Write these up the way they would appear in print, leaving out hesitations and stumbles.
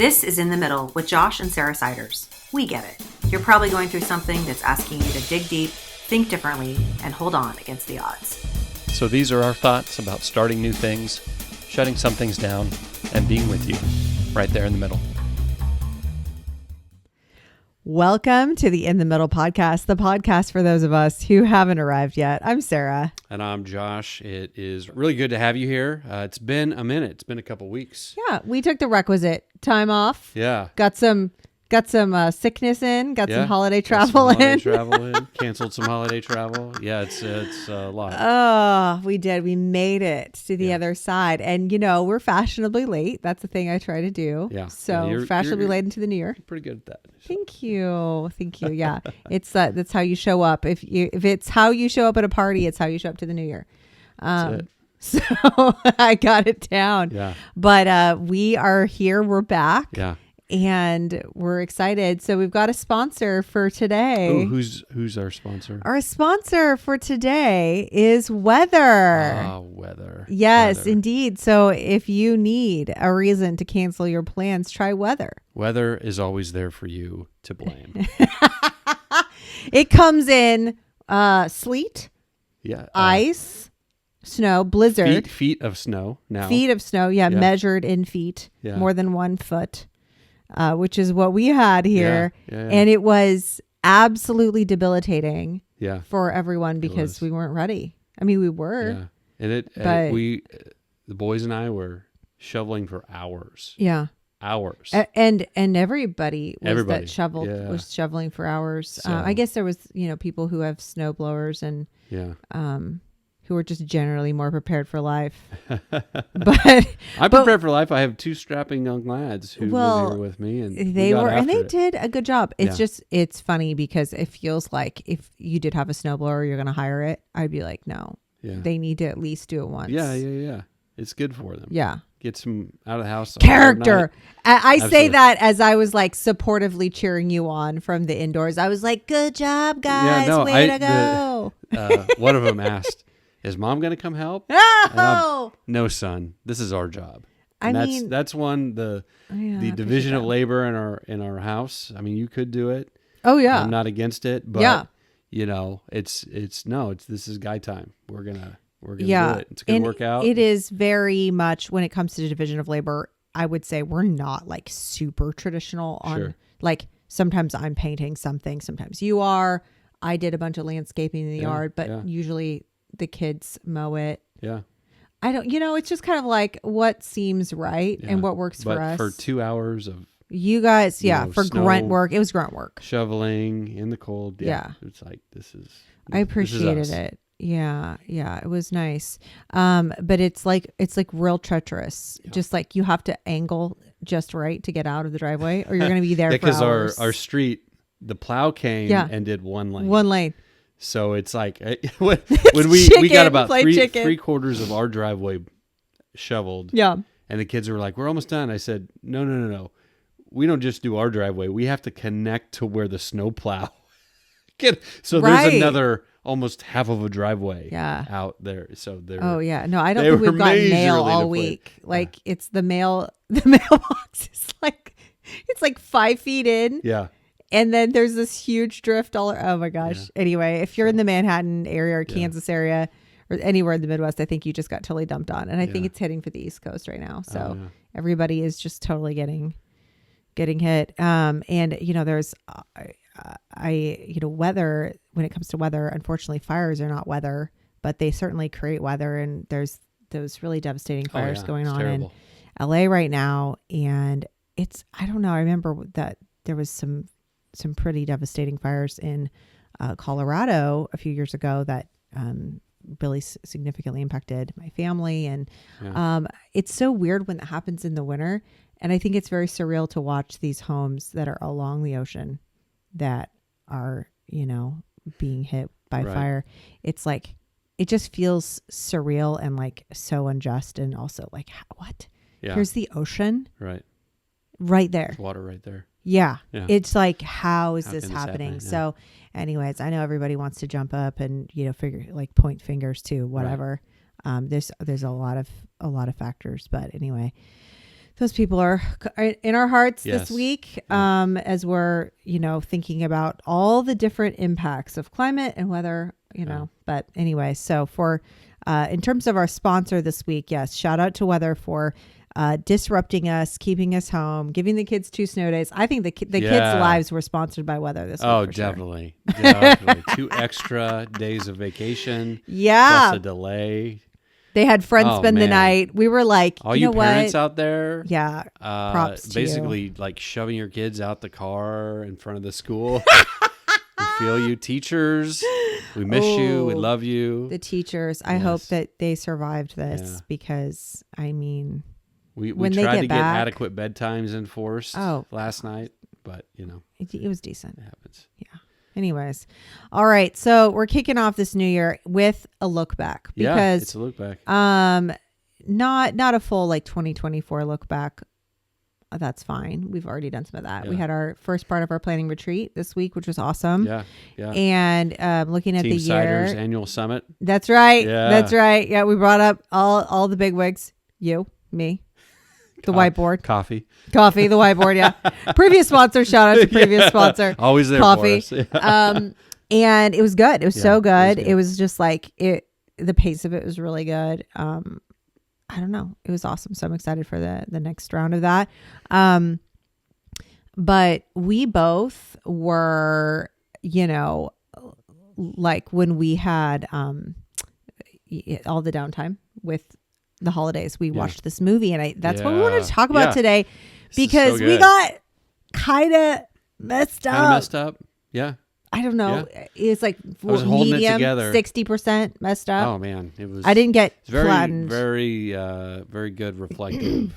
This is In the Middle with Josh and Sarah Siders. We get it. You're probably going through something that's asking you to dig deep, think differently, and hold on against the odds. So these are our thoughts about starting new things, shutting some things down, and being with you right there in the middle. Welcome to the In the Middle podcast, the podcast for those of us who haven't arrived yet. I'm Sarah. And I'm Josh. It is really good to have you here. It's been a minute. It's been a couple weeks. Yeah, we took the requisite time off. Yeah. Got some sickness in, some holiday travel in. Canceled some holiday travel. Yeah, it's a lot. Oh, we did. We made it to the other side. And, we're fashionably late. That's the thing I try to do. Yeah. So you're fashionably late into the new year. Pretty good at that. Thank you. Yeah. It's that's how you show up. If it's how you show up at a party, it's how you show up to the new year. That's it. So I got it down. Yeah. But we are here. We're back. Yeah. And we're excited. So we've got a sponsor for today. Ooh, who's our sponsor? Our sponsor for today is Weather. Weather. Yes, Weather. indeed. So if you need a reason to cancel your plans, try Weather. Weather is always there for you to blame. It comes in sleet, ice, snow, blizzard. Feet of snow now. Feet of snow, measured in feet, more than 1 foot. Which is what we had here. Yeah. And it was absolutely debilitating for everyone because we weren't ready. I mean, we were. Yeah. And the boys and I were shoveling for hours. Yeah. Hours. And everybody that shoveled was shoveling for hours. So, I guess there was, people who have snow blowers and who are just generally more prepared for life. But I'm prepared for life. I have 2 strapping young lads who live here with me, and they did a good job. It's it's funny because it feels like if you did have a snowblower, you're going to hire it. I'd be like, no, they need to at least do it once. Yeah. It's good for them. Yeah. Get some out of the house. Character. I say that as I was like supportively cheering you on from the indoors. I was like, good job, guys. Way to go. One of them asked, is mom going to come help? No, son. This is our job. That's one, the division of labor in our house. I mean, you could do it. Oh yeah. I'm not against it, but this is guy time. We're going to do it. It's going to work out. It is very much when it comes to the division of labor, I would say we're not like super traditional on like sometimes I'm painting something, sometimes you are. I did a bunch of landscaping in the yard, but usually the kids mow it. Yeah. I don't, it's just kind of like what seems right and what works for us. For 2 hours of you guys, for snow, grunt work. It was grunt work. Shoveling in the cold. Yeah. It's like, I appreciated it. Yeah. It was nice. But it's like real treacherous. Yeah. Just like you have to angle just right to get out of the driveway or you're going to be there for hours. Because our street, the plow came and did one lane. One lane. So it's like when we got about three quarters of our driveway shoveled. Yeah. And the kids were like, we're almost done. I said, no. We don't just do our driveway. We have to connect to where the snow plow. So there's another almost half of a driveway out there. So they're. Oh yeah. No, I don't think we've got mail all week. Like it's the mailbox is it's like 5 feet in. Yeah. And then there's this huge drift oh my gosh. Yeah. Anyway, if you're in the Manhattan area or Kansas area or anywhere in the Midwest, I think you just got totally dumped on. And I think it's hitting for the East Coast right now. So everybody is just totally getting hit. And there's weather, when it comes to weather, unfortunately fires are not weather, but they certainly create weather. And there's those really devastating fires going on terrible. In LA right now. And I don't know. I remember that there was some pretty devastating fires in Colorado a few years ago that really significantly impacted my family. And it's so weird when that happens in the winter. And I think it's very surreal to watch these homes that are along the ocean that are, being hit by fire. It's like, it just feels surreal and like so unjust. And also like, what? Yeah. Here's the ocean. Right there. There's water right there. Yeah. It's like, how is this happening? Yeah. So anyways, I know everybody wants to jump up and, point fingers to whatever. Right. There's a lot of factors, but anyway, those people are in our hearts this week, as we're, thinking about all the different impacts of climate and weather, but anyway, so for, in terms of our sponsor this week, yes, shout out to Weather for disrupting us, keeping us home, giving the kids 2 snow days. I think the kids' lives were sponsored by Weather this week. Oh, definitely. Sure. Definitely. 2 extra days of vacation. Yeah. Plus a delay. They had friends spend the night. We were like, all you parents out there. Yeah. Props to basically you. Like shoving your kids out the car in front of the school. We feel you, teachers. We miss you. We love you. The teachers. I hope that they survived this because, I mean, we tried to get adequate bedtimes enforced last night, but it was decent. It happens. Yeah. Anyways, all right. So we're kicking off this new year with a look back because it's a look back. Not a full 2024 look back. That's fine. We've already done some of that. We had our first part of our planning retreat this week, which was awesome. Yeah. And looking at Team the year Ciders annual summit. That's right. Yeah. That's right. Yeah, we brought up all the big wigs. You, me. The whiteboard. Coffee, the whiteboard, yeah. Previous sponsor, shout out to previous sponsor. Always there Coffee. for us. Yeah. And it was good. It was so good. It was just the pace of it was really good. I don't know. It was awesome. So I'm excited for the next round of that. But we both were, when we had all the downtime with the holidays, we watched this movie, and that's what we wanted to talk about today, because we got kind of messed up. Yeah. I don't know. Yeah. It's like medium, 60% messed up. Oh man, it was. I didn't get flattened. Very good reflective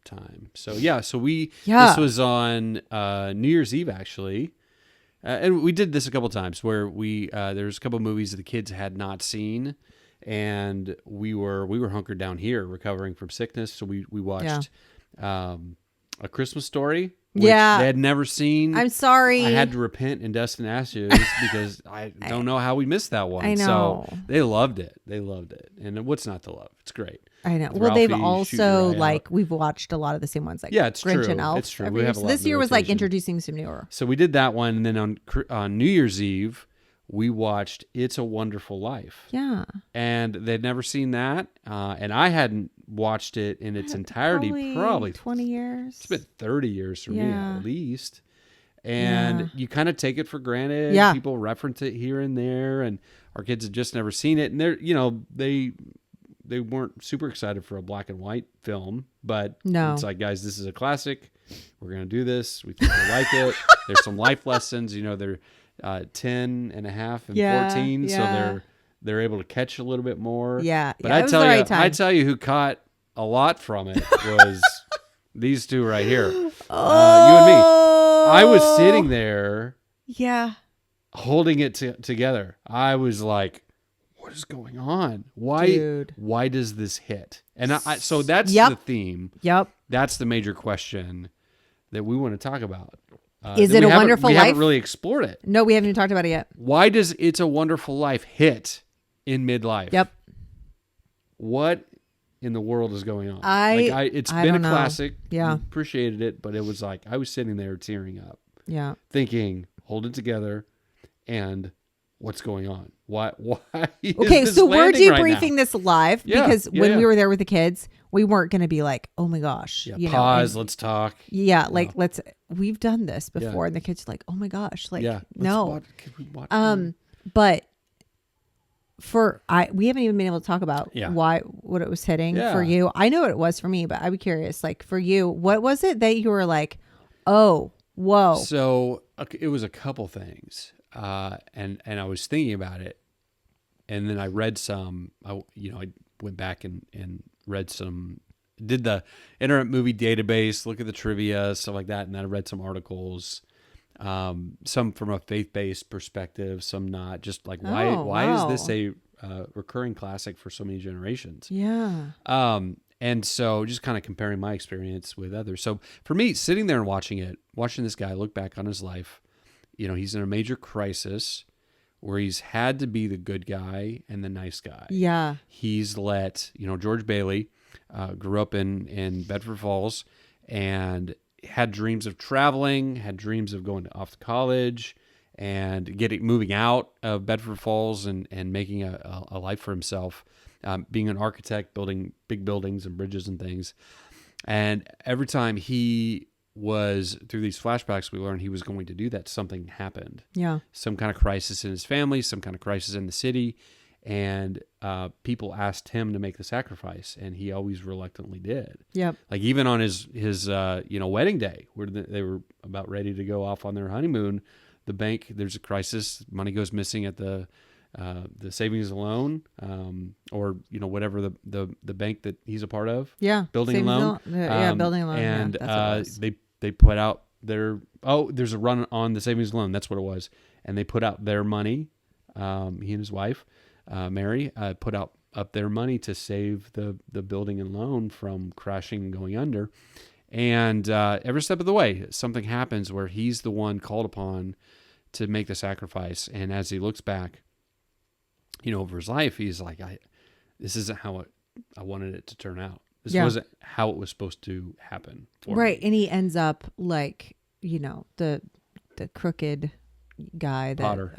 time. So this was on New Year's Eve actually, and we did this a couple times where there's a couple movies that the kids had not seen. And we were hunkered down here recovering from sickness. So we watched A Christmas Story, which they had never seen. I'm sorry. I had to repent in dust and ashes because I don't know how we missed that one. I know. So they loved it. And what's not to love? It's great. I know. With well, Ralphie they've also out. we've watched a lot of the same ones, it's Grinch true. and Elf. It's true. We have a so lot this of year was rotation. introducing some newer. So we did that one, and then on New Year's Eve, we watched It's a Wonderful Life. Yeah. And they'd never seen that. And I hadn't watched it in its entirety probably 20 years. It's been 30 years for me at least. And you kind of take it for granted. Yeah. People reference it here and there, and our kids had just never seen it. And they weren't super excited for a black and white film, but it's like, guys, this is a classic. We're going to do this. We think you'll like it. There's some life lessons, they're 10 and a half and 14, so they're able to catch a little bit more. But I tell you who caught a lot from it was these two right here. You and me. I was sitting there holding it together. I was like, what is going on? Why does this hit? And so that's the theme. Yep. That's the major question that we want to talk about. Is it a Wonderful Life? We haven't really explored it. No, we haven't even talked about it yet. Why does It's a Wonderful Life hit in midlife? Yep. What in the world is going on? It's I been a don't know. classic. Yeah. We appreciated it, but it was like I was sitting there tearing up. Yeah. Thinking, hold it together, and what's going on? Why okay, so we're debriefing this live Yeah, because when we were there with the kids, we weren't going to be like, oh my gosh. Yeah, pause, let's talk. Yeah, we've done this before, and the kids are like, oh my gosh, no. Watch but we haven't even been able to talk about what it was hitting for you. I know what it was for me, but I'd be curious, for you, what was it that you were like, oh, whoa? So it was a couple things, and I was thinking about it, and then I read some. I went back and read some. Did the Internet Movie Database, look at the trivia, stuff like that, and then I read some articles. Some from a faith-based perspective, some not. Just like why is this a recurring classic for so many generations? Yeah. And so just kind of comparing my experience with others. So for me, sitting there and watching this guy look back on his life, he's in a major crisis where he's had to be the good guy and the nice guy. Yeah. He's let, George Bailey grew up in Bedford Falls. and had dreams of traveling, had dreams of going off to college and moving out of Bedford Falls and making a life for himself, being an architect, building big buildings and bridges and things. And every time he was through these flashbacks, we learned he was going to do that. Something happened. Yeah. Some kind of crisis in his family, some kind of crisis in the city. And people asked him to make the sacrifice, and he always reluctantly did. Yep. Like even on his wedding day, where they were about ready to go off on their honeymoon, the bank, there's a crisis, money goes missing at the savings and loan, or whatever the bank that he's a part of. Yeah. Building and loan. Building and loan. And yeah, they put out there's a run on the savings and loan. That's what it was. And they put out their money. He and his wife, Mary, put up their money to save the building and loan from crashing and going under. And every step of the way, something happens where he's the one called upon to make the sacrifice. And as he looks back, over his life, he's like, this isn't how I wanted it to turn out. This wasn't how it was supposed to happen. Right. Me. And he ends up like, the crooked guy that Potter,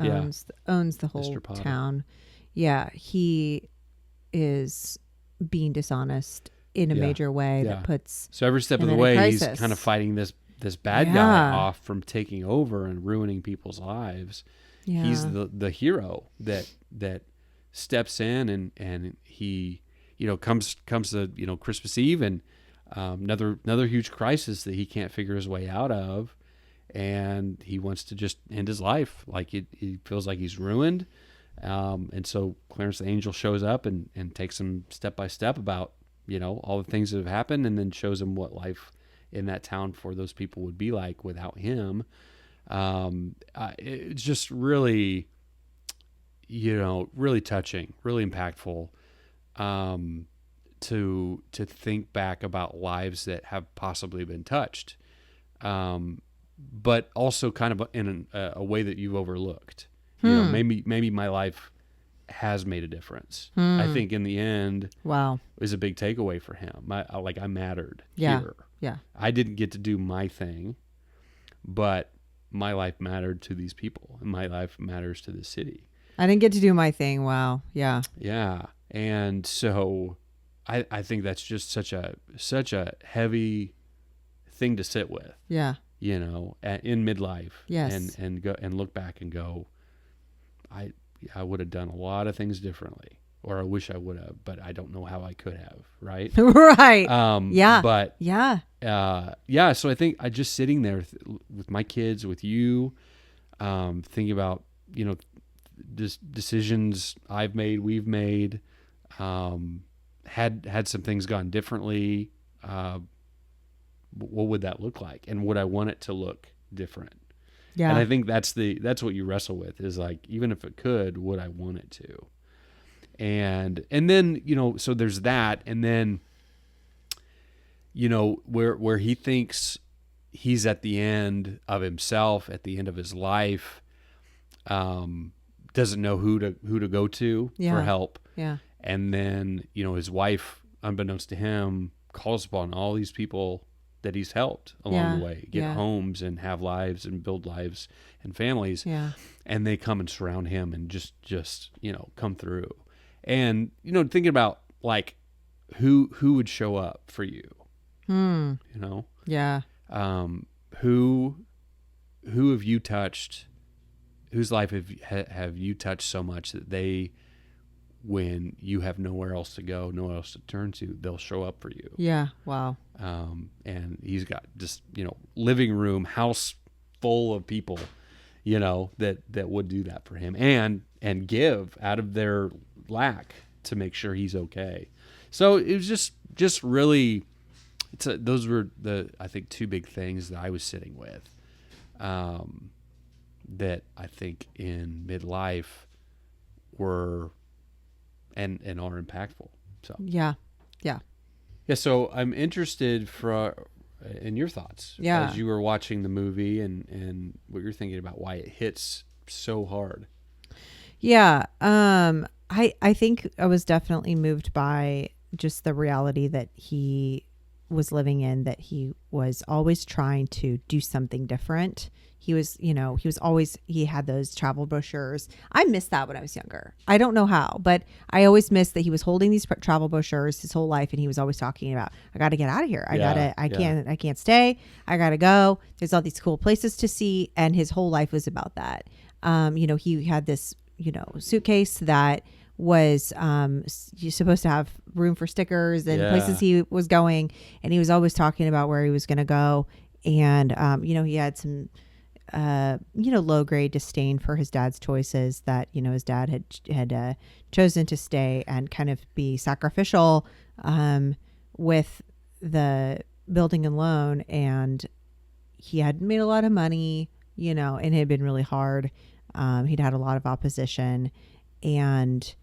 owns the whole town. Yeah. He is being dishonest in a major way that puts. So every step of the way, he's kind of fighting this bad guy off from taking over and ruining people's lives. Yeah. He's the hero that steps in and he comes to Christmas Eve and another huge crisis that he can't figure his way out of, and he wants to just end his life. Like he feels like he's ruined, and so Clarence the Angel shows up and takes him step by step about all the things that have happened, and then shows him what life in that town for those people would be like without him. It's just really, really touching, really impactful, to think back about lives that have possibly been touched, but also kind of in a way that you've overlooked. Maybe my life has made a difference. I think in the end, it was a big takeaway for him. I mattered here. Yeah. I didn't get to do my thing, but my life mattered to these people, and my life matters to the city. I didn't get to do my thing. Wow. Yeah. Yeah. And so I think that's just such a heavy thing to sit with. Yeah. In midlife. Yes. And go and look back and go, I would have done a lot of things differently, or I wish I would have, but I don't know how I could have. Right. Right. Yeah. But yeah. So I think I just sitting there with my kids, with you, thinking about, decisions I've made, we've made, had some things gone differently. What would that look like? And would I want it to look different? Yeah. And I think that's what you wrestle with, is like, even if it could, would I want it to? And then, so there's that. And then, where he thinks he's at the end of himself, at the end of his life, doesn't know who to go to for help. Yeah. And then, his wife, unbeknownst to him, calls upon all these people that he's helped along the way, get homes and have lives and build lives and families. Yeah. And they come and surround him and just come through. And, thinking about like who would show up for you, Yeah. Who have you touched? Whose life have you touched so much that when you have nowhere else to go, nowhere else to turn to, they'll show up for you. Yeah. Wow. And he's got just, living room, house full of people, that would do that for him and give out of their lack to make sure he's okay. So it was just really, those were I think two big things that I was sitting with, that I think in midlife were and are impactful. So yeah. So I'm interested in your thoughts as you were watching the movie and what you're thinking about why it hits so hard. Yeah. I think I was definitely moved by just the reality that he was living in, that he was always trying to do something different. He was, he had those travel brochures. I missed that when I was younger. I don't know how, but I always missed that he was holding these travel brochures his whole life. And he was always talking about, I got to get out of here. I can't stay. I got to go. There's all these cool places to see. And his whole life was about that. He had this, suitcase that was you're supposed to have room for stickers and places he was going. And he was always talking about where he was going to go. And, he had some low grade disdain for his dad's choices, that, his dad had chosen to stay and kind of be sacrificial with the building and loan. And he had made a lot of money, and it had been really hard. He'd had a lot of opposition, and,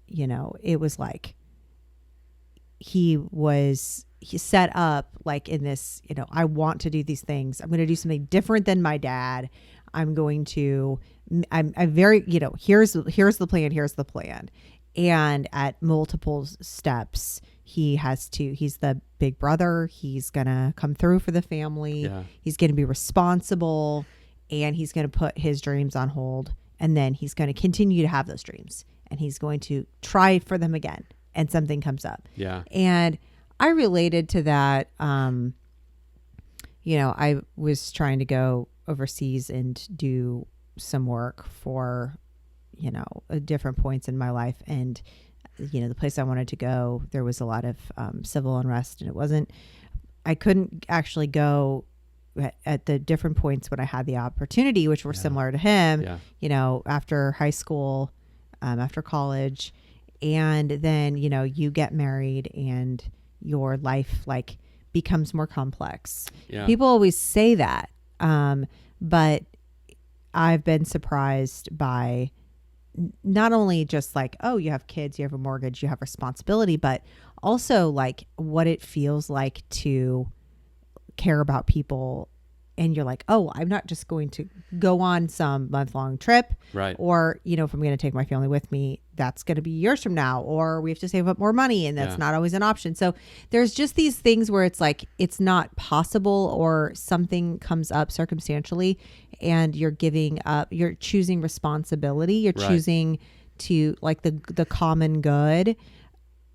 it was like he set up like in this, I want to do these things. I'm going to do something different than my dad. I'm very, here's the plan. Here's the plan. And at multiple steps, he's the big brother. He's going to come through for the family. Yeah. He's going to be responsible, and he's going to put his dreams on hold. And then he's going to continue to have those dreams, and he's going to try for them again. And something comes up. Yeah. And I related to that. I was trying to go overseas and do some work for, different points in my life. And, the place I wanted to go, there was a lot of civil unrest, and I couldn't actually go at the different points when I had the opportunity, which were similar to him, after high school, after college. And then, you get married and your life like becomes more complex. Yeah. People always say that. But I've been surprised by not only just like, oh, you have kids, you have a mortgage, you have responsibility, but also like what it feels like to care about people. And you're like, oh, I'm not just going to go on some month-long trip. Right. Or, if I'm going to take my family with me, that's going to be years from now. Or we have to save up more money, and that's not always an option. So there's just these things where it's like, it's not possible, or something comes up circumstantially and you're giving up, you're choosing responsibility. You're choosing to like the common good.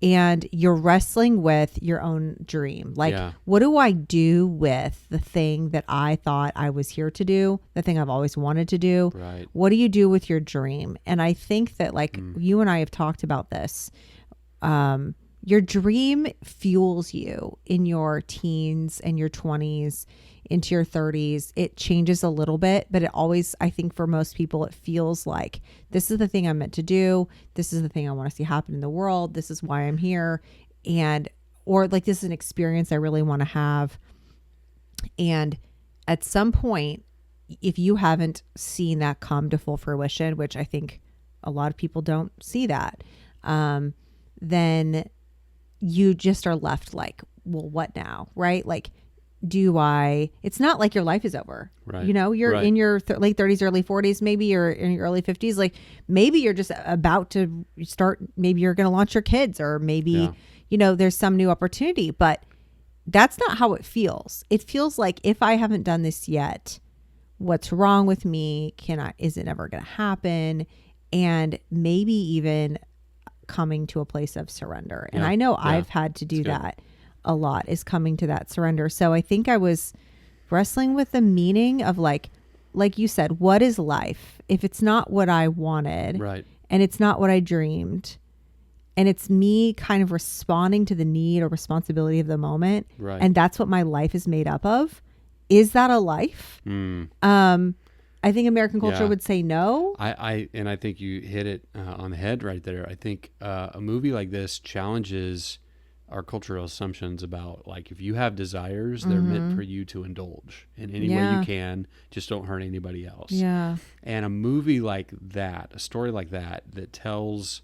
And you're wrestling with your own dream. Like, what do I do with the thing that I thought I was here to do, the thing I've always wanted to do? Right. What do you do with your dream? And I think that like you and I have talked about this. Your dream fuels you in your teens and your 20s into your 30s. It changes a little bit, but it always, I think for most people, it feels like this is the thing I'm meant to do. This is the thing I want to see happen in the world. This is why I'm here. Or like, this is an experience I really want to have. And at some point, if you haven't seen that come to full fruition, which I think a lot of people don't see that, then you just are left like, well, what now? Right? Like, it's not like your life is over. Right. You're in your late 30s, early 40s, maybe you're in your early 50s. Like maybe you're just about to start, maybe you're going to launch your kids, or maybe, there's some new opportunity, but that's not how it feels. It feels like, if I haven't done this yet, what's wrong with me? Is it ever going to happen? And maybe even coming to a place of surrender. And I know I've had to do that a lot, is coming to that surrender. So I think I was wrestling with the meaning of like you said, what is life if it's not what I wanted, right? And it's not what I dreamed, and it's me kind of responding to the need or responsibility of the moment, right? And that's what my life is made up of. Is that a life? I think American culture would say no. I think you hit it on the head right there. I think a movie like this challenges our cultural assumptions about, like, if you have desires, they're meant for you to indulge in any way you can. Just don't hurt anybody else. Yeah. And a movie like that, a story like that tells,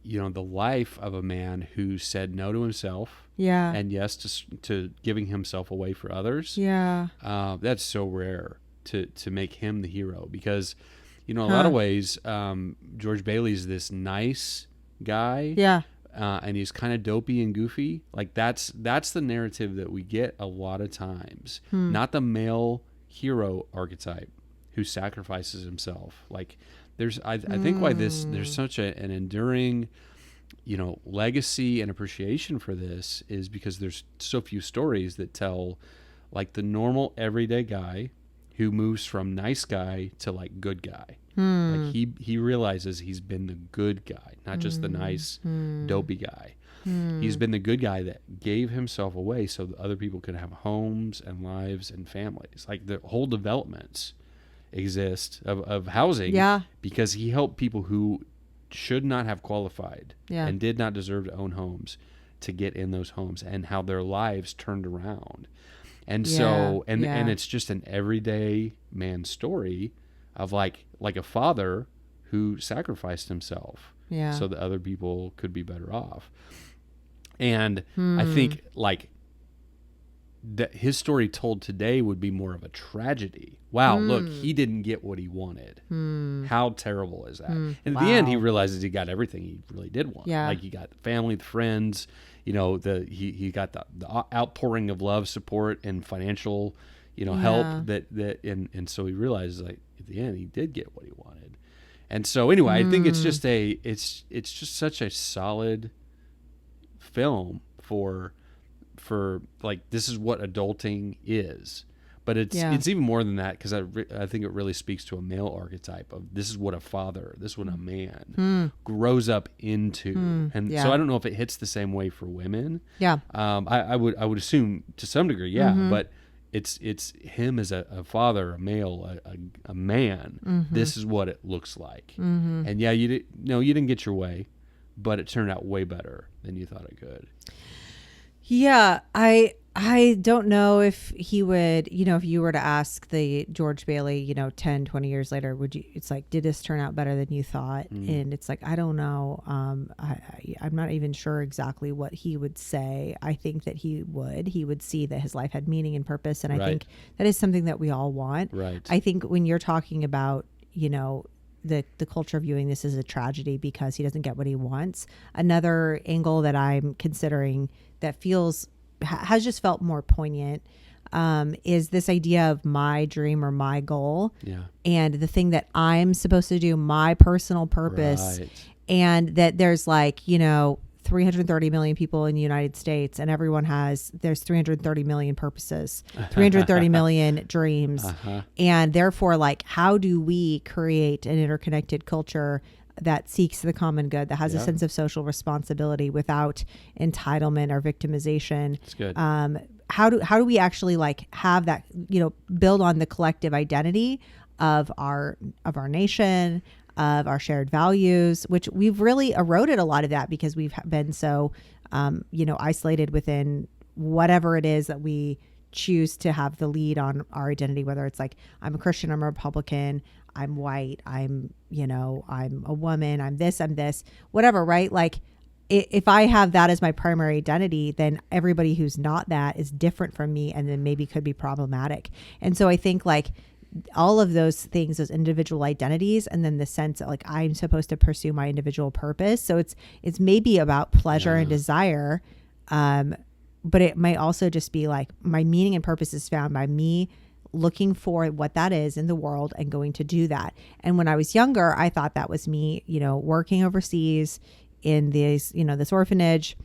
the life of a man who said no to himself. Yeah. And yes to giving himself away for others. Yeah. That's so rare to make him the hero, because, a lot of ways, George Bailey's this nice guy. Yeah. and he's kind of dopey and goofy. Like that's the narrative that we get a lot of times. Not the male hero archetype who sacrifices himself. Like I think why there's such an enduring, legacy and appreciation for this is because there's so few stories that tell like the normal everyday guy who moves from nice guy to like good guy. Like he realizes he's been the good guy, not just the nice dopey guy. He's been the good guy that gave himself away so that other people could have homes and lives and families. Like the whole developments exist of housing because he helped people who should not have qualified and did not deserve to own homes to get in those homes, and how their lives turned around. And so and it's just an everyday man story of like a father who sacrificed himself so that other people could be better off. And I think like that his story told today would be more of a tragedy. Wow, look, he didn't get what he wanted. How terrible is that? And at the end, he realizes he got everything he really did want. Like he got the family, the friends, he got the outpouring of love, support, and financial, help that and so he realizes like at the end he did get what he wanted. And so anyway, I think it's just it's just such a solid film for like this is what adulting is. But it's even more than that, because I think it really speaks to a male archetype of this is what a father, this is what a man grows up into. So I don't know if it hits the same way for women. I would assume to some degree, but it's him as a father, a male, a man. This is what it looks like. And you didn't get your way, but it turned out way better than you thought it could. Yeah, I don't know if he would, if you were to ask the George Bailey, 10, 20 years later, it's like, did this turn out better than you thought? And it's like, I don't know. I'm not even sure exactly what he would say. I think that he would see that his life had meaning and purpose. And I think that is something that we all want. Right. I think when you're talking about, the culture viewing this as a tragedy because he doesn't get what he wants, another angle that I'm considering that has just felt more poignant is this idea of my dream or my goal and the thing that I'm supposed to do, my personal purpose, and that there's 330 million people in the United States, and there's 330 million purposes, 330 million dreams. And therefore, how do we create an interconnected culture that seeks the common good, that has a sense of social responsibility without entitlement or victimization? That's good. How do we actually have that, build on the collective identity of our nation, of our shared values, which we've really eroded a lot of that because we've been so, isolated within whatever it is that we choose to have the lead on our identity, whether it's I'm a Christian, I'm a Republican, I'm white, I'm a woman, I'm this, whatever, right? If I have that as my primary identity, then everybody who's not that is different from me and then maybe could be problematic. And so I think all of those things, those individual identities, and then the sense that I'm supposed to pursue my individual purpose. So it's maybe about pleasure and desire, but it might also just be my meaning and purpose is found by me looking for what that is in the world and going to do that. And when I was younger, I thought that was me, working overseas in this orphanage.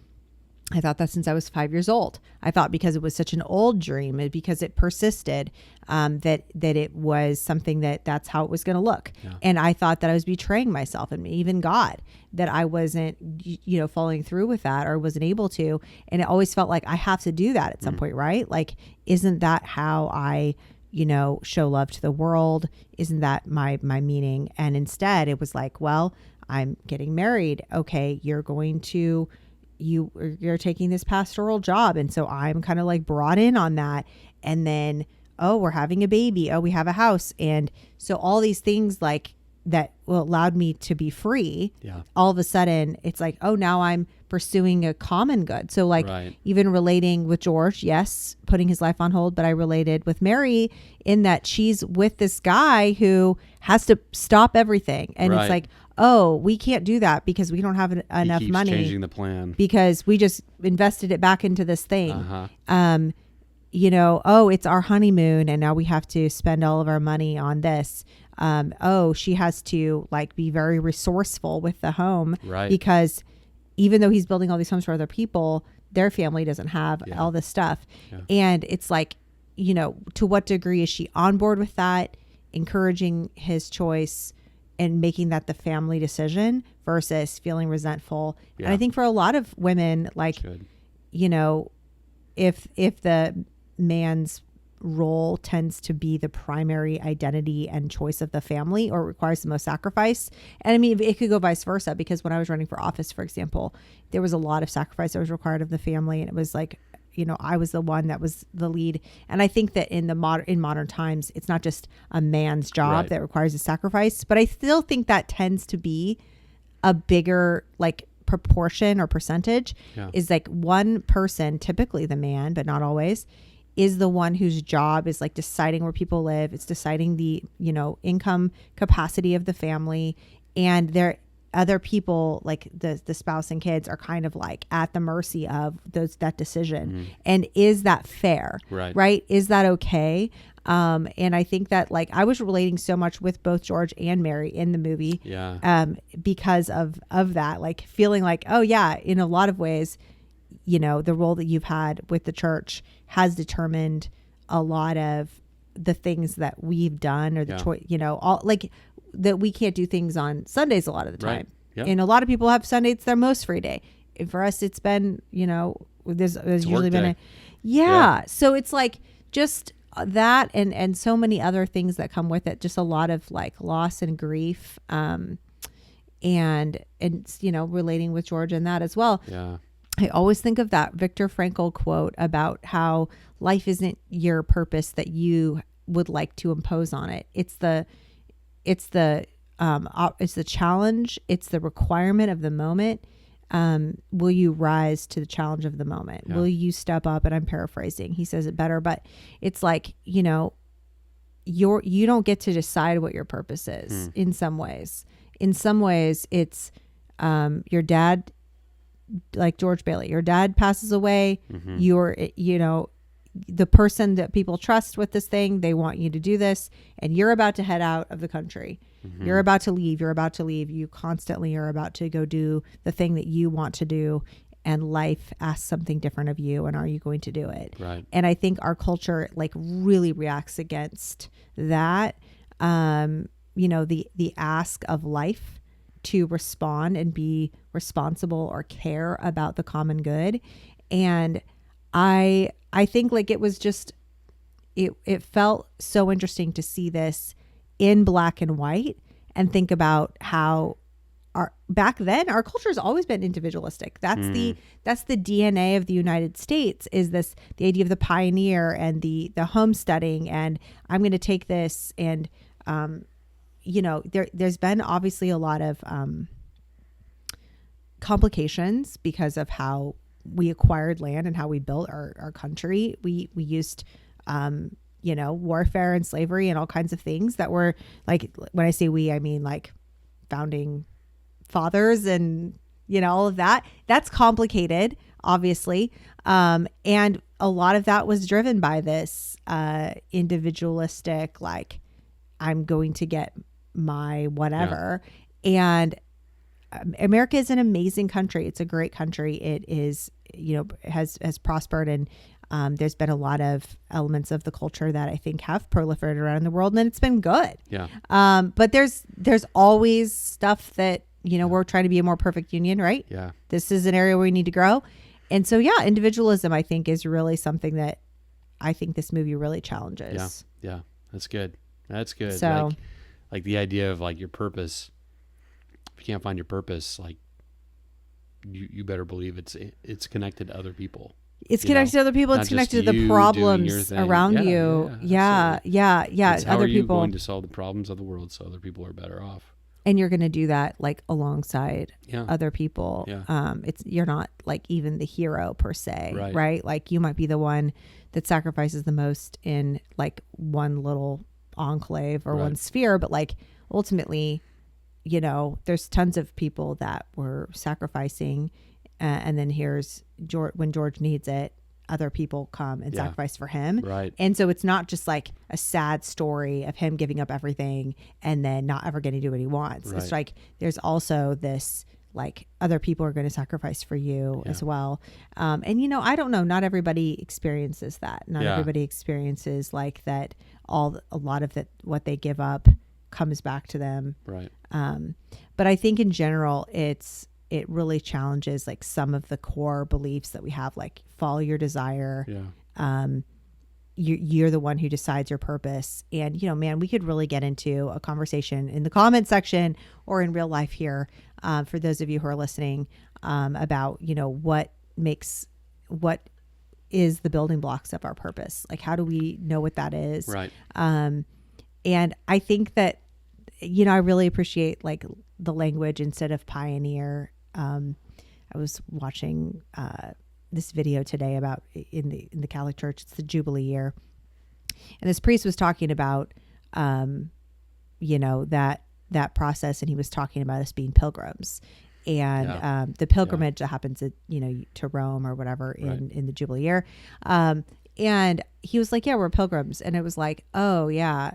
I thought that since I was 5 years old. I thought because it was such an old dream, because it persisted, that it was something that's how it was going to look. And I thought that I was betraying myself and even God, that I wasn't, following through with that or wasn't able to. And it always felt like I have to do that at some point, right? Isn't that how I, show love to the world? Isn't that my meaning? And instead it was well, I'm getting married. Okay, you're taking this pastoral job. And so I'm kind of brought in on that. And then, we're having a baby. We have a house. And so all these things that allowed me to be free. All of a sudden it's now I'm pursuing a common good. So like even relating with George, yes, putting his life on hold, but I related with Mary in that she's with this guy who has to stop everything. And it's like, oh, we can't do that because we don't have enough money. Changing the plan. Because we just invested it back into this thing. You know, oh, it's our honeymoon and now we have to spend all of our money on this. Oh, she has to like be very resourceful with the home because even though he's building all these homes for other people, their family doesn't have all this stuff. And it's like, you know, to what degree is she on board with that, encouraging his choice and making that the family decision versus feeling resentful. And I think for a lot of women, like, you know, if the man's role tends to be the primary identity and choice of the family or requires the most sacrifice. And I mean, it could go vice versa because when I was running for office, for example, there was a lot of sacrifice that was required of the family. And it was like, you know, I was the one that was the lead. And I think that in modern times, it's not just a man's job that requires a sacrifice, but I still think that tends to be a bigger like proportion or percentage is like one person, typically the man, but not always, is the one whose job is like deciding where people live. It's deciding the, you know, income capacity of the family, and there other people like the spouse and kids are kind of like at the mercy of that decision. And is that fair? Right? Is that okay? And I think that like I was relating so much with both George and Mary in the movie. Because of that, like feeling like, oh yeah, in a lot of ways, you know, the role that you've had with the church has determined a lot of the things that we've done or the choice, you know, all like that we can't do things on Sundays a lot of the time. And a lot of people have Sundays their most free day. And for us, it's been, you know, there's usually been so it's like just that and so many other things that come with it. Just a lot of like loss and grief, and you know, relating with George and that as well. I always think of that Viktor Frankl quote about how life isn't your purpose that you would like to impose on it. It's the challenge. It's the requirement of the moment. Will you rise to the challenge of the moment? Will you step up? And I'm paraphrasing. He says it better, but it's like, you know, you don't get to decide what your purpose is in some ways. In some ways, it's your dad, like George Bailey, your dad passes away. You're, you know, the person that people trust with this thing, they want you to do this, and you're about to head out of the country. You're about to leave. You constantly are about to go do the thing that you want to do, and life asks something different of you, and are you going to do it? And I think our culture like really reacts against that. You know, the ask of life to respond and be responsible or care about the common good. And I think like it was just, it felt so interesting to see this in black and white and think about how back then our culture has always been individualistic. That's the DNA of the United States, is the idea of the pioneer and the homesteading, and I'm going to take this and, you know, there's been obviously a lot of complications because of how we acquired land and how we built our country. We used, you know, warfare and slavery and all kinds of things that were like, when I say we, I mean like founding fathers and, you know, all of that. That's complicated, obviously. And a lot of that was driven by this individualistic, like, I'm going to get my whatever. And America is an amazing country. It's a great country. It is, you know, has prospered, and there's been a lot of elements of the culture that I think have proliferated around the world, and it's been good. But there's always stuff that, you know, we're trying to be a more perfect union, right? This is an area where we need to grow. And so, individualism, I think, is really something that I think this movie really challenges. That's good. That's good. So, like the idea of like your purpose. If you can't find your purpose, like you better believe it's connected to other people. It's connected to other people. It's connected to the problems around you. How other are you people going to solve the problems of the world so other people are better off? And you're going to do that like alongside Yeah. other people. Yeah. You're not like even the hero per se, Right. right? Like you might be the one that sacrifices the most in like one little enclave or Right. one sphere, but like ultimately, you know, there's tons of people that were sacrificing, and then here's George, when George needs it, other people come and Yeah. sacrifice for him. Right. And so it's not just like a sad story of him giving up everything and then not ever going to do what he wants. Right. It's like there's also this like other people are going to sacrifice for you Yeah. as well. And you know, I don't know, not everybody experiences that. Not Yeah. everybody experiences like that. A lot of that, what they give up comes back to them. Right. But I think in general, it really challenges like some of the core beliefs that we have, like follow your desire. Yeah. You're the one who decides your purpose. And, you know, man, we could really get into a conversation in the comment section or in real life here, for those of you who are listening, about, you know, what is the building blocks of our purpose? Like, how do we know what that is? Right. And I think that, you know, I really appreciate like the language instead of pioneer. I was watching this video today about in the Catholic Church, it's the Jubilee year. And this priest was talking about, you know, that process. And he was talking about us being pilgrims and the pilgrimage that happens at, you know, to Rome or whatever in the Jubilee year. And he was like, yeah, we're pilgrims. And it was like, oh yeah,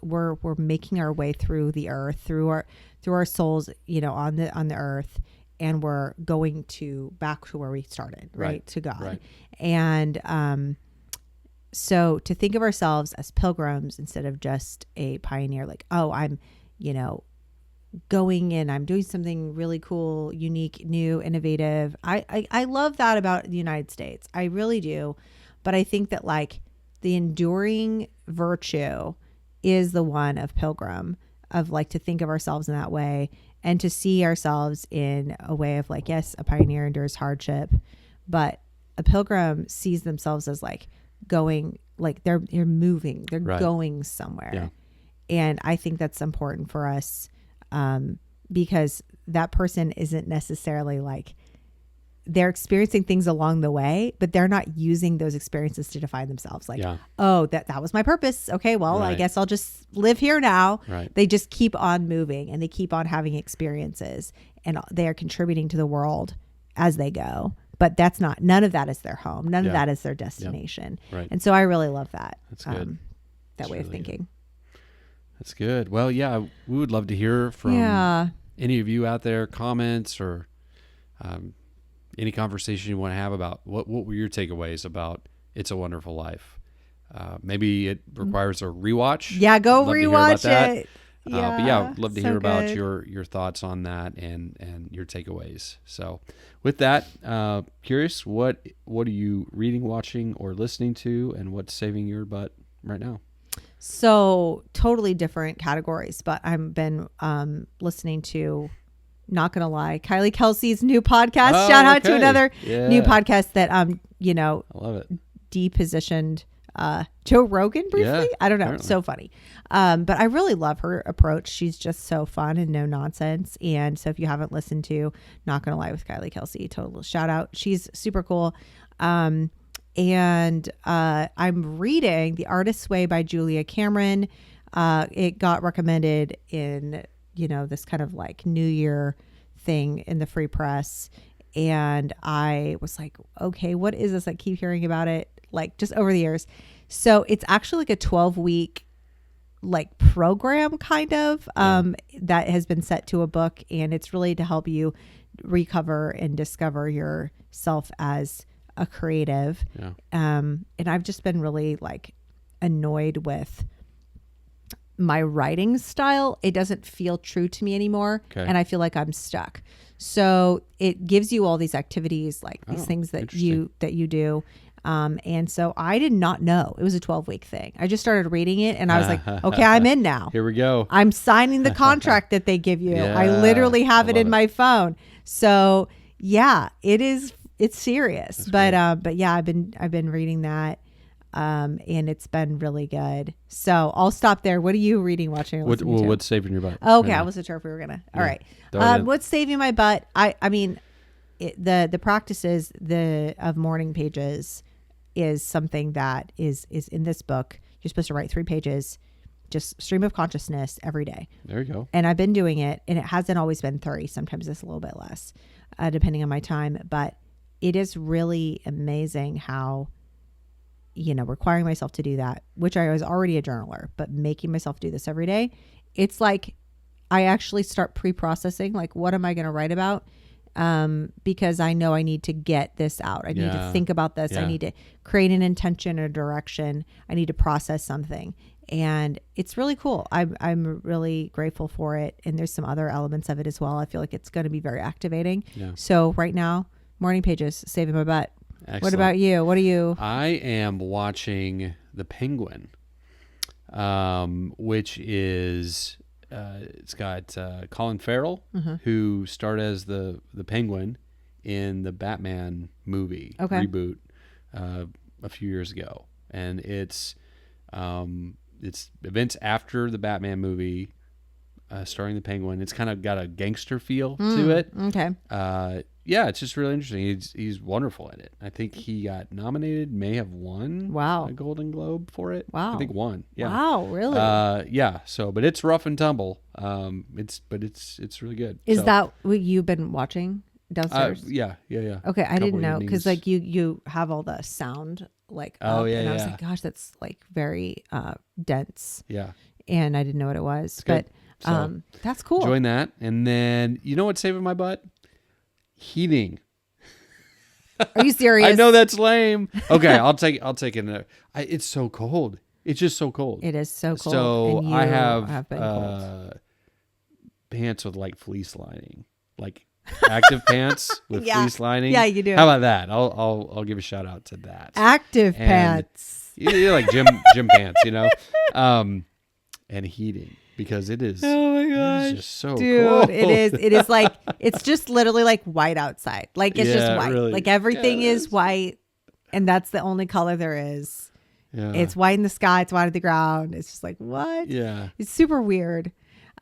we're making our way through the earth, through our souls, you know, on the earth, and we're going back to where we started, right? To God. Right. And so to think of ourselves as pilgrims instead of just a pioneer, like, oh, I'm, you know, going in, I'm doing something really cool, unique, new, innovative. I love that about the United States. I really do. But I think that like the enduring virtue is the one of pilgrim, of like to think of ourselves in that way and to see ourselves in a way of like, yes, a pioneer endures hardship, but a pilgrim sees themselves as like going, like they're moving, they're going somewhere. Yeah. And I think that's important for us, because that person isn't necessarily like, they're experiencing things along the way, but they're not using those experiences to define themselves. Like, oh, that was my purpose. Okay, well, I guess I'll just live here now. Right. They just keep on moving and they keep on having experiences, and they are contributing to the world as they go. But none of that is their home. None of that is their destination. Yep. Right. And so I really love that. That's good. That way of thinking. Good. That's good. Well, yeah, we would love to hear from any of you out there, comments or any conversation you want to have about what were your takeaways about It's a Wonderful Life. Maybe it requires a rewatch. Yeah, go rewatch it. But yeah, I'd love to hear about your thoughts on that and your takeaways. So with that, curious, what are you reading, watching, or listening to, and what's saving your butt right now? So totally different categories, but I've been listening to, not gonna lie, Kylie Kelsey's new podcast. Shout out to another new podcast that you know, I love it. Depositioned Joe Rogan briefly. Yeah, I don't know. apparently. So funny. But I really love her approach. She's just so fun and no nonsense. And so if you haven't listened to Not Gonna Lie with Kylie Kelsey, total shout out. She's super cool. And I'm reading The Artist's Way by Julia Cameron. It got recommended in, you know, this kind of like New Year thing in the Free Press. And I was like, okay, what is this? I keep hearing about it, like just over the years. So it's actually like a 12-week like program kind of, that has been set to a book, and it's really to help you recover and discover yourself as a creative. Yeah. And I've just been really like annoyed with my writing style. It doesn't feel true to me anymore. Okay. And I feel like I'm stuck. So it gives you all these activities, like these things that you do. And so I did not know it was a 12-week thing. I just started reading it and I was like, okay, I'm in now. Here we go. I'm signing the contract that they give you. I literally have it in my phone. So yeah, it's serious. But yeah, I've been reading that. and it's been really good. So I'll stop there. What are you reading, watching, or listening to? What's saving your butt? Oh, okay, I wasn't sure if we were gonna. All right. What's saving my butt? I mean, the practices of morning pages is something that is in this book. You're supposed to write 3 pages, just stream of consciousness every day. There you go. And I've been doing it, and it hasn't always been 30. Sometimes it's a little bit less, depending on my time. But it is really amazing how, requiring myself to do that, which I was already a journaler, but making myself do this every day, it's like I actually start pre-processing, like, what am I going to write about? Because I know I need to get this out. I need to think about this. I need to create an intention or direction. I need to process something. And it's really cool. I'm really grateful for it. And there's some other elements of it as well. I feel like it's going to be very activating. Yeah. So right now, morning pages, saving my butt. Excellent. What about you? What are you? I am watching The Penguin, which is... it's got Colin Farrell, who starred as the Penguin in the Batman movie reboot a few years ago, and it's events after the Batman movie, starring the Penguin. It's kind of got a gangster feel to it. Okay. Yeah, it's just really interesting. He's wonderful at it. I think he got nominated, may have won a Golden Globe for it. Wow. I think won. Yeah. Wow, really? Yeah. So, but it's rough and tumble. It's really good. Is that what you've been watching downstairs? Yeah. Okay, I didn't know because like you have all the sound like up, and I was like, gosh, that's like very dense. Yeah. And I didn't know what it was, but so, that's cool. Join that, and then you know what's saving my butt? Heating. Are you serious? I know that's lame. Okay, I'll take it. It's so cold. It's just so cold. It is so cold. So and I have pants with like fleece lining, like active pants with fleece lining. Yeah, you do. How about that? I'll give a shout out to that. Active pants. You're like gym pants, and heating. Because it is, oh my gosh, it's just so dude, cold. It is like, it's just literally like white outside. Like it's just white. Really, like everything is white, and that's the only color there is. Yeah. It's white in the sky. It's white on the ground. It's just like, what? Yeah. It's super weird.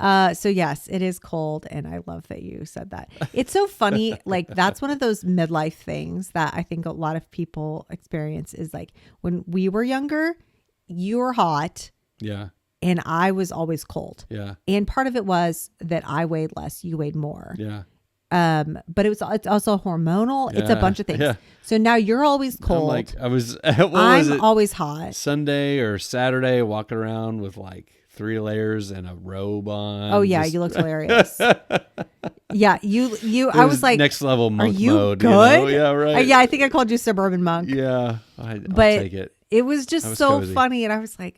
So yes, it is cold. And I love that you said that. It's so funny. Like that's one of those midlife things that I think a lot of people experience is like when we were younger, you were hot. Yeah. And I was always cold. Yeah. And part of it was that I weighed less, you weighed more. Yeah. But it's also hormonal. Yeah. It's a bunch of things. Yeah. So now you're always cold. I'm always hot. Sunday or Saturday, walking around with like 3 layers and a robe on. Oh yeah, you looked hilarious. Yeah, you. I was like, next level monk are you mode. Good? Yeah, right. Yeah, I think I called you suburban monk. Yeah, I'll take it. It was just so cozy. Funny, and I was like,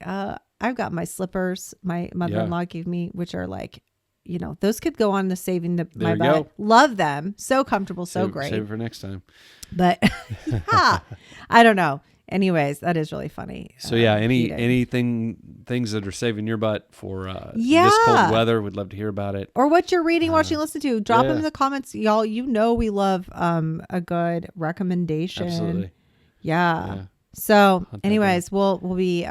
I've got my slippers my mother-in-law gave me, which are like, those could go on the saving my butt. Love them. So comfortable, so great. Save it for next time. But I don't know. Anyways, that is really funny. So things that are saving your butt for this cold weather, we'd love to hear about it. Or what you're reading, watching, listening to. Drop them in the comments, y'all. We love a good recommendation. Absolutely. Yeah. So, anyways, we'll be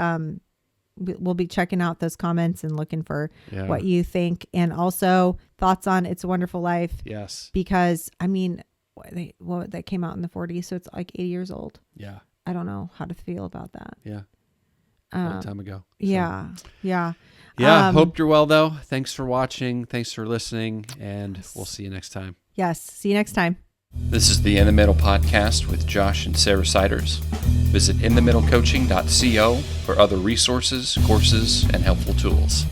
checking out those comments and looking for what you think, and also thoughts on It's a Wonderful Life. Yes. Because that came out in the 40s, so it's like 80 years old. Yeah. I don't know how to feel about that. Yeah. A long time ago. So. Yeah. Yeah. Yeah. Hope you're well though. Thanks for watching. Thanks for listening, and we'll see you next time. Yes. See you next time. This is the In the Middle podcast with Josh and Sarah Siders. Visit inthemiddlecoaching.co for other resources, courses, and helpful tools.